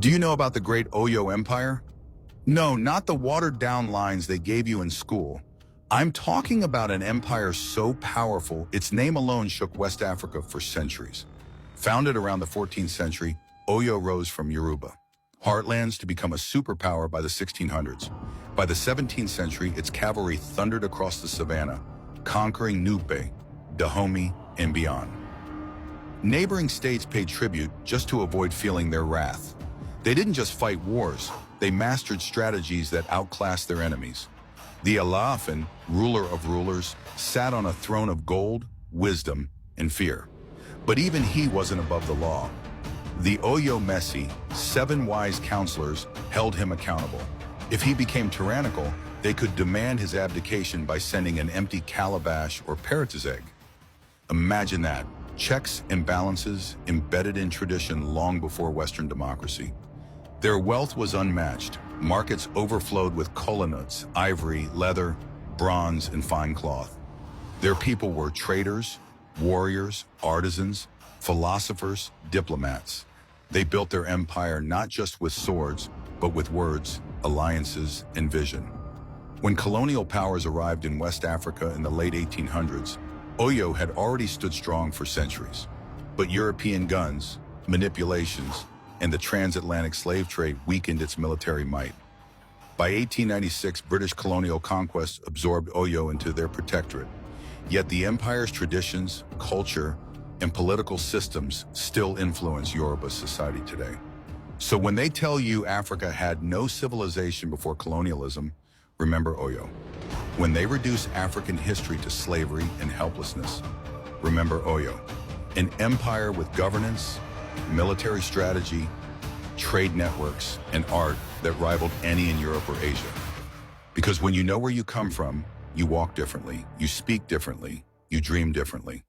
Do you know about the Great Oyo Empire? No, not the watered-down lines they gave you in school. I'm talking about an empire so powerful, its name alone shook West Africa for centuries. Founded around the 14th century, Oyo rose from Yoruba heartlands to become a superpower by the 1600s. By the 17th century, its cavalry thundered across the savannah, conquering Nupe, Dahomey, and beyond. Neighboring states paid tribute just to avoid feeling their wrath. They didn't just fight wars, they mastered strategies that outclassed their enemies. The Alaafin, ruler of rulers, sat on a throne of gold, wisdom, and fear. But even he wasn't above the law. The Oyo Messi, 7 wise counselors, held him accountable. If he became tyrannical, they could demand his abdication by sending an empty calabash or parrot's egg. Imagine that, checks and balances embedded in tradition long before Western democracy. Their wealth was unmatched. Markets overflowed with kola nuts, ivory, leather, bronze, and fine cloth. Their people were traders, warriors, artisans, philosophers, diplomats. They built their empire not just with swords, but with words, alliances, and vision. When colonial powers arrived in West Africa in the late 1800s, Oyo had already stood strong for centuries. But European guns, manipulations, and the transatlantic slave trade weakened its military might. By 1896, British colonial conquest absorbed Oyo into their protectorate. Yet the empire's traditions, culture, and political systems still influence Yoruba society today. So when they tell you Africa had no civilization before colonialism, remember Oyo. When they reduce African history to slavery and helplessness, remember Oyo. An empire with governance, military strategy, trade networks, and art that rivaled any in Europe or Asia. Because when you know where you come from, you walk differently, you speak differently, you dream differently.